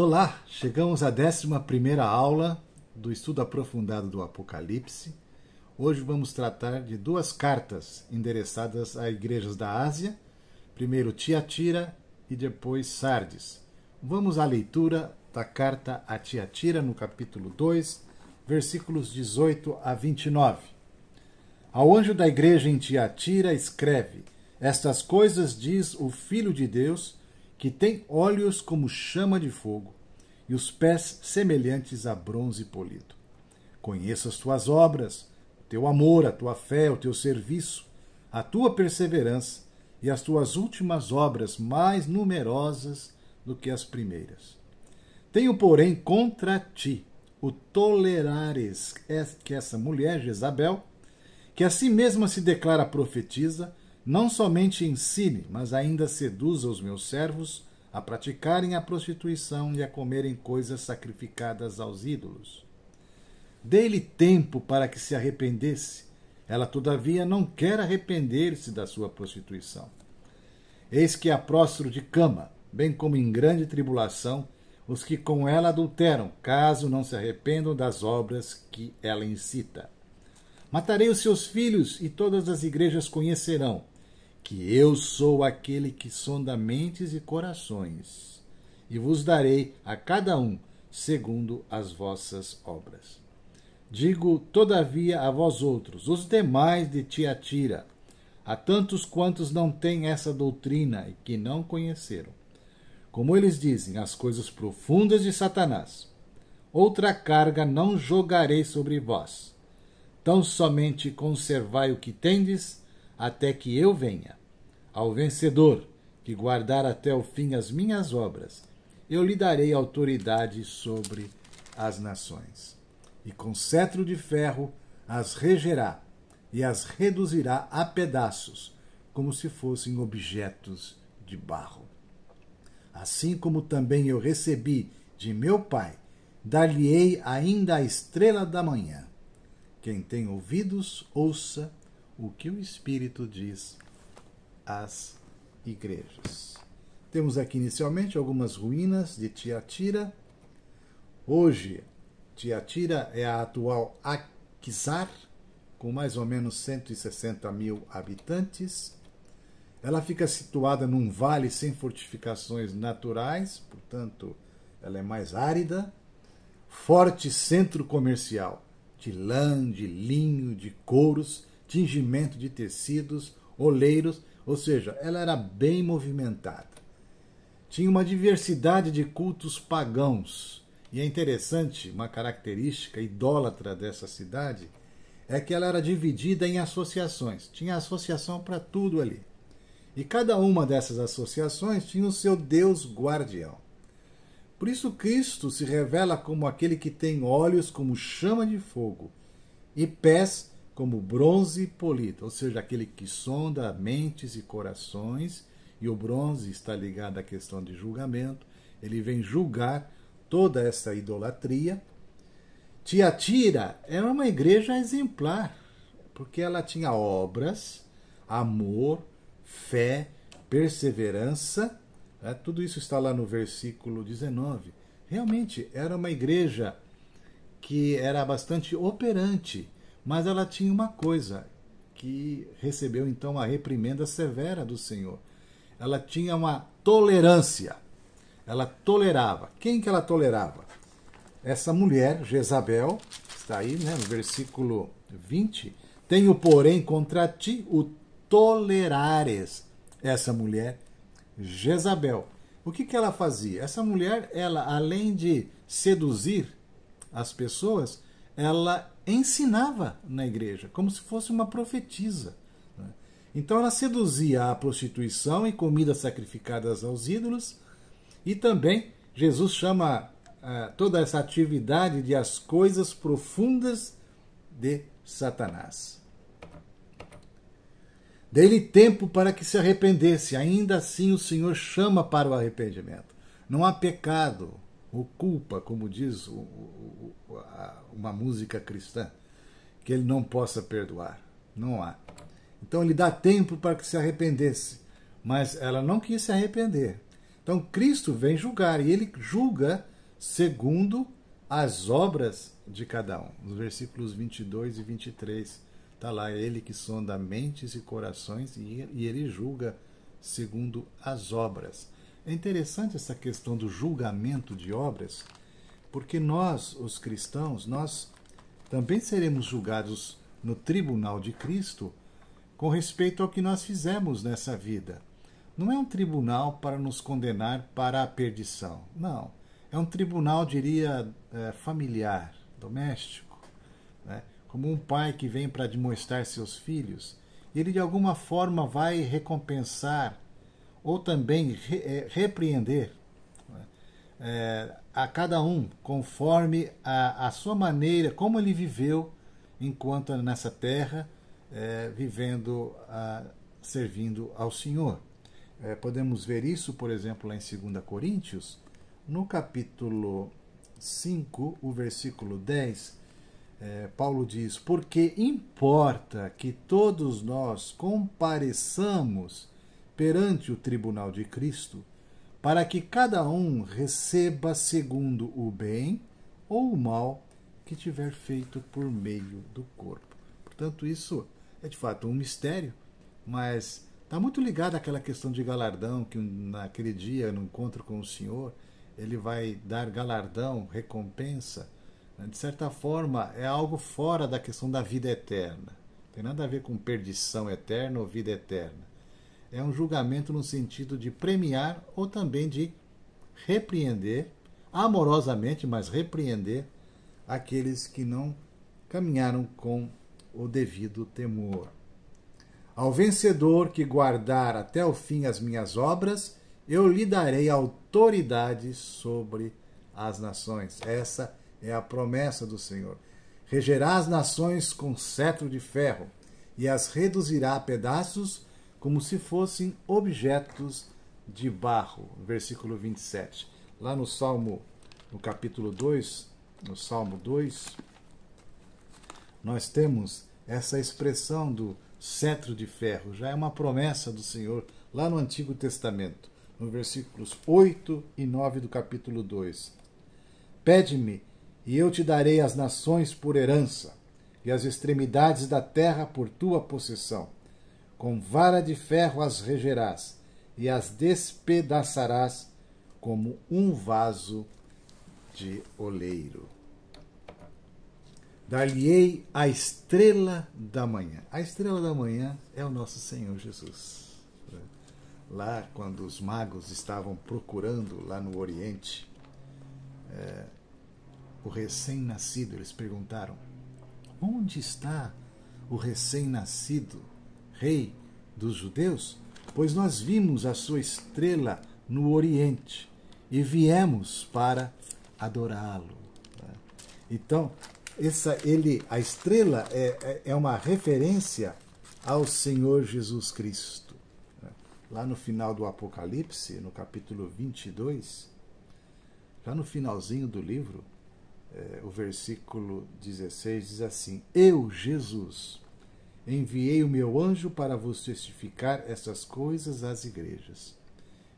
Olá, chegamos à 11ª aula do estudo aprofundado do Apocalipse. Hoje vamos tratar de duas cartas endereçadas a igrejas da Ásia, primeiro Tiatira e depois Sardes. Vamos à leitura da carta a Tiatira no capítulo 2, versículos 18 a 29. Ao anjo da igreja em Tiatira escreve: Estas coisas diz o Filho de Deus, que tem olhos como chama de fogo e os pés semelhantes a bronze polido. Conheço as tuas obras, o teu amor, a tua fé, o teu serviço, a tua perseverança e as tuas últimas obras mais numerosas do que as primeiras. Tenho, porém, contra ti o tolerares que essa mulher, Jezabel, que a si mesma se declara profetisa, não somente ensine, mas ainda seduza os meus servos a praticarem a prostituição e a comerem coisas sacrificadas aos ídolos. Dei-lhe tempo para que se arrependesse. Ela, todavia, não quer arrepender-se da sua prostituição. Eis que a prostro de cama, bem como em grande tribulação, os que com ela adulteram, caso não se arrependam das obras que ela incita. Matarei os seus filhos, e todas as igrejas conhecerão que eu sou aquele que sonda mentes e corações, e vos darei a cada um segundo as vossas obras. Digo, todavia, a vós outros, os demais de Tiatira, a tantos quantos não têm essa doutrina e que não conheceram. Como eles dizem, as coisas profundas de Satanás, outra carga não jogarei sobre vós. Tão somente conservai o que tendes, até que eu venha. Ao vencedor, que guardar até o fim as minhas obras, eu lhe darei autoridade sobre as nações. E com cetro de ferro as regerá, e as reduzirá a pedaços, como se fossem objetos de barro. Assim como também eu recebi de meu Pai, dar-lhe-ei ainda a estrela da manhã. Quem tem ouvidos, ouça o que o Espírito diz às igrejas. Temos aqui inicialmente algumas ruínas de Tiatira. Hoje, Tiatira é a atual Aquisar, com mais ou menos 160 mil habitantes. Ela fica situada num vale sem fortificações naturais, portanto, ela é mais árida. Forte centro comercial de lã, de linho, de couros, tingimento de tecidos, oleiros, ou seja, ela era bem movimentada. Tinha uma diversidade de cultos pagãos. E é interessante, uma característica idólatra dessa cidade, é que ela era dividida em associações. Tinha associação para tudo ali. E cada uma dessas associações tinha o seu Deus guardião. Por isso Cristo se revela como aquele que tem olhos como chama de fogo e pés como bronze polido, ou seja, aquele que sonda mentes e corações, e o bronze está ligado à questão de julgamento. Ele vem julgar toda essa idolatria. Tiatira era uma igreja exemplar, porque ela tinha obras, amor, fé, perseverança. Tudo isso está lá no versículo 19. Realmente era uma igreja que era bastante operante, mas ela tinha uma coisa, que recebeu então a reprimenda severa do Senhor. Ela tinha uma tolerância. Ela tolerava. Quem que ela tolerava? Essa mulher, Jezabel, está aí, né, no versículo 20. Tenho, porém, contra ti o tolerares essa mulher, Jezabel. O que ela fazia? Essa mulher, ela, além de seduzir as pessoas, ela ensinava na igreja, como se fosse uma profetisa. Então ela seduzia a prostituição e comidas sacrificadas aos ídolos, e também Jesus chama toda essa atividade de as coisas profundas de Satanás. Dei-lhe tempo para que se arrependesse, ainda assim o Senhor chama para o arrependimento. Não há pecado ou culpa, como diz uma música cristã, que ele não possa perdoar. Não há. Então ele dá tempo para que se arrependesse, mas ela não quis se arrepender. Então Cristo vem julgar, e ele julga segundo as obras de cada um. Nos versículos 22 e 23, está lá, ele que sonda mentes e corações, e ele julga segundo as obras. É interessante essa questão do julgamento de obras, porque nós, os cristãos, nós também seremos julgados no tribunal de Cristo com respeito ao que nós fizemos nessa vida. Não é um tribunal para nos condenar para a perdição. Não. É um tribunal, diria, familiar, doméstico. Né? Como um pai que vem para admoestar seus filhos. Ele, de alguma forma, vai recompensar ou também repreender a cada um conforme a sua maneira, como ele viveu enquanto nessa terra, vivendo, servindo ao Senhor. Podemos ver isso, por exemplo, lá em 2 Coríntios, no capítulo 5, o versículo 10, Paulo diz: porque importa que todos nós compareçamos perante o tribunal de Cristo, para que cada um receba segundo o bem ou o mal que tiver feito por meio do corpo. Portanto, isso é de fato um mistério, mas está muito ligado àquela questão de galardão, que naquele dia, no encontro com o Senhor, ele vai dar galardão, recompensa. De certa forma, é algo fora da questão da vida eterna. Não tem nada a ver com perdição eterna ou vida eterna. É um julgamento no sentido de premiar ou também de repreender, amorosamente, mas repreender aqueles que não caminharam com o devido temor. Ao vencedor que guardar até o fim as minhas obras, eu lhe darei autoridade sobre as nações. Essa é a promessa do Senhor. Regerá as nações com cetro de ferro e as reduzirá a pedaços como se fossem objetos de barro. Versículo 27. Lá no Salmo, no capítulo 2, no Salmo 2, nós temos essa expressão do cetro de ferro. Já é uma promessa do Senhor lá no Antigo Testamento, no versículos 8 e 9 do capítulo 2. Pede-me, e eu te darei as nações por herança, e as extremidades da terra por tua possessão. Com vara de ferro as regerás, e as despedaçarás como um vaso de oleiro. Dar-lhe-ei a estrela da manhã. A estrela da manhã é o nosso Senhor Jesus. Lá, quando os magos estavam procurando, lá no Oriente, o recém-nascido, eles perguntaram: onde está o recém-nascido rei dos judeus? Pois nós vimos a sua estrela no Oriente e viemos para adorá-lo. Então, a estrela é uma referência ao Senhor Jesus Cristo. Lá no final do Apocalipse, no capítulo 22, já no finalzinho do livro, o versículo 16 diz assim: eu, Jesus, enviei o meu anjo para vos testificar essas coisas às igrejas.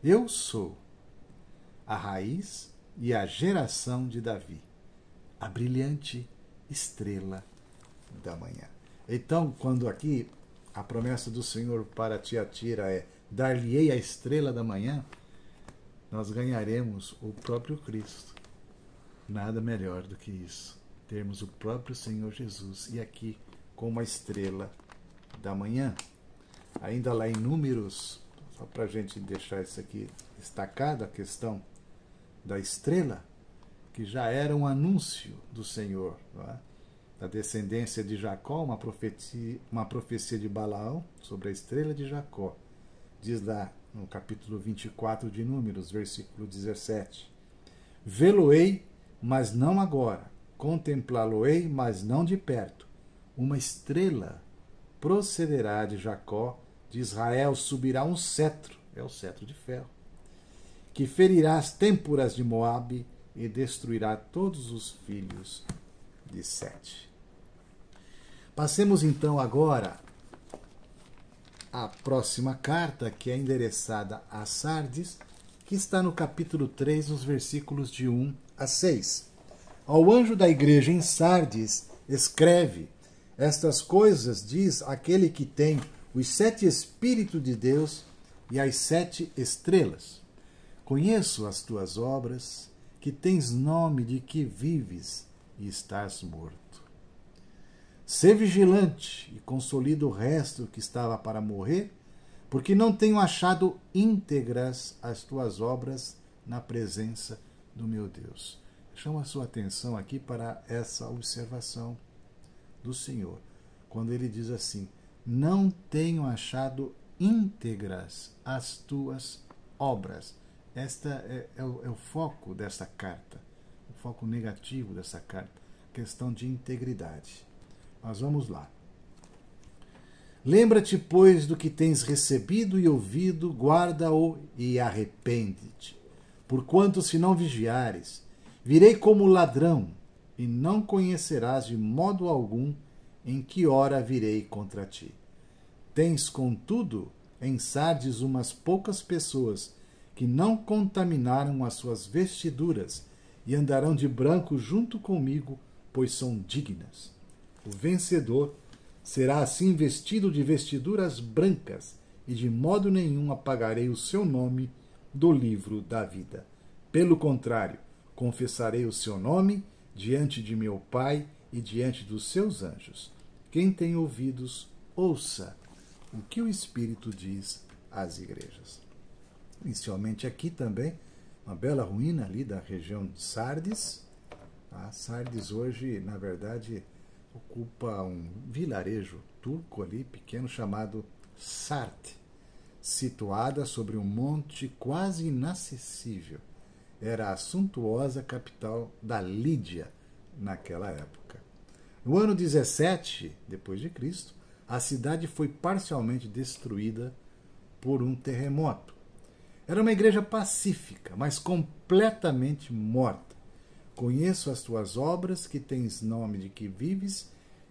Eu sou a raiz e a geração de Davi, a brilhante estrela da manhã. Então, quando aqui a promessa do Senhor para Tiatira é: dar-lhe-ei a estrela da manhã, nós ganharemos o próprio Cristo. Nada melhor do que isso. Termos o próprio Senhor Jesus, e aqui como a estrela da manhã. Ainda lá em Números, só para a gente deixar isso aqui destacado, a questão da estrela, que já era um anúncio do Senhor, não é? Da descendência de Jacó, uma profecia de Balaão sobre a estrela de Jacó. Diz lá no capítulo 24 de Números, versículo 17: vê-lo-ei, mas não agora, contemplá-lo-ei, mas não de perto. Uma estrela procederá de Jacó, de Israel subirá um cetro, é o cetro de ferro, que ferirá as têmporas de Moabe e destruirá todos os filhos de Sete. Passemos então agora à próxima carta, que é endereçada a Sardes, que está no capítulo 3, nos versículos de 1 a 6. Ao anjo da igreja em Sardes, escreve: estas coisas diz aquele que tem os 7 Espíritos de Deus e as 7 estrelas. Conheço as tuas obras, que tens nome de que vives e estás morto. Sê vigilante e consolida o resto que estava para morrer, porque não tenho achado íntegras as tuas obras na presença do meu Deus. Chamo a sua atenção aqui para essa observação do Senhor, quando ele diz assim: não tenho achado íntegras as tuas obras. Esta é o foco dessa carta, o foco negativo dessa carta, questão de integridade. Mas vamos lá. Lembra-te, pois, do que tens recebido e ouvido, guarda-o e arrepende-te. Porquanto, se não vigiares, virei como ladrão, e não conhecerás de modo algum em que hora virei contra ti. Tens, contudo, em Sardes umas poucas pessoas que não contaminaram as suas vestiduras e andarão de branco junto comigo, pois são dignas. O vencedor será assim vestido de vestiduras brancas, e de modo nenhum apagarei o seu nome do livro da vida. Pelo contrário, confessarei o seu nome diante de meu Pai e diante dos seus anjos. Quem tem ouvidos, ouça o que o Espírito diz às igrejas. Inicialmente aqui também, uma bela ruína ali da região de Sardes. Sardes hoje, na verdade, ocupa um vilarejo turco ali, pequeno, chamado Sarte, situada sobre um monte quase inacessível. Era a suntuosa capital da Lídia naquela época. No ano 17 depois de Cristo, a cidade foi parcialmente destruída por um terremoto. Era uma igreja pacífica, mas completamente morta. Conheço as tuas obras, que tens nome de que vives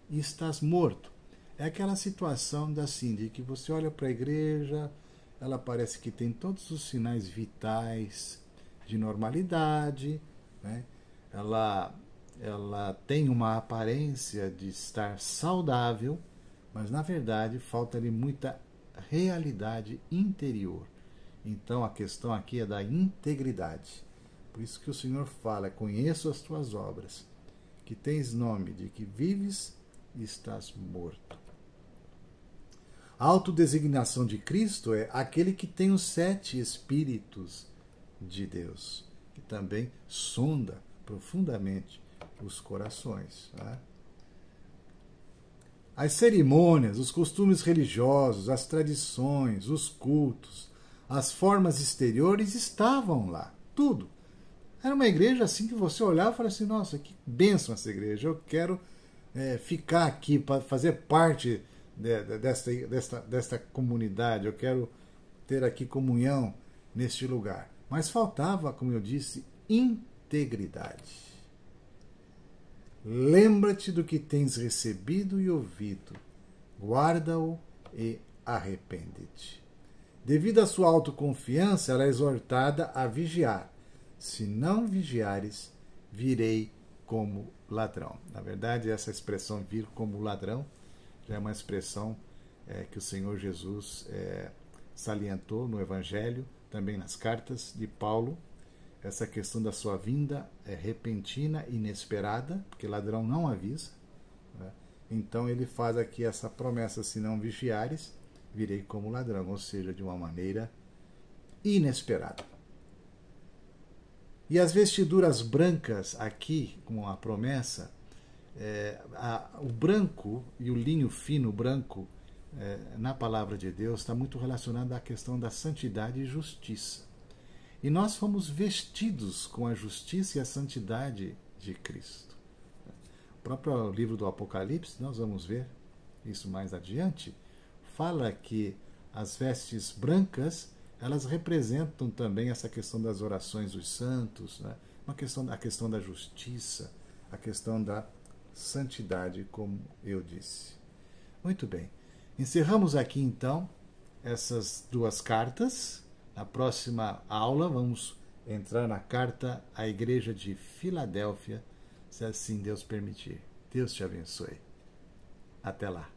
e estás morto. É aquela situação de que você olha para a igreja, ela parece que tem todos os sinais vitais de normalidade, né? Ela tem uma aparência de estar saudável, mas na verdade falta-lhe muita realidade interior. Então a questão aqui é da integridade. Por isso que o Senhor fala: conheço as tuas obras, que tens nome de que vives e estás morto. A autodesignação de Cristo é aquele que tem os 7 Espíritos de Deus, que também sonda profundamente os corações. Né? As cerimônias, os costumes religiosos, as tradições, os cultos, as formas exteriores estavam lá, tudo. Era uma igreja assim que você olhava e falava assim: nossa, que bênção essa igreja, eu quero ficar aqui para fazer parte desta comunidade, eu quero ter aqui comunhão neste lugar. Mas faltava, como eu disse, integridade. Lembra-te do que tens recebido e ouvido, guarda-o e arrepende-te. Devido à sua autoconfiança, ela é exortada a vigiar. Se não vigiares, virei como ladrão. Na verdade, essa expressão vir como ladrão já é uma expressão que o Senhor Jesus salientou no Evangelho, também nas cartas de Paulo. Essa questão da sua vinda é repentina, inesperada, porque ladrão não avisa. Né? Então ele faz aqui essa promessa: se não vigiares, virei como ladrão, ou seja, de uma maneira inesperada. E as vestiduras brancas aqui, como a promessa, o branco e o linho fino branco, na palavra de Deus, está muito relacionado à questão da santidade e justiça. E nós fomos vestidos com a justiça e a santidade de Cristo. O próprio livro do Apocalipse, nós vamos ver isso mais adiante, fala que as vestes brancas, elas representam também essa questão das orações dos santos, né? A questão da justiça, a questão da santidade, como eu disse. Muito bem. Encerramos aqui, então, essas 2 cartas, Na próxima aula, vamos entrar na carta à Igreja de Filadélfia, se assim Deus permitir. Deus te abençoe. Até lá.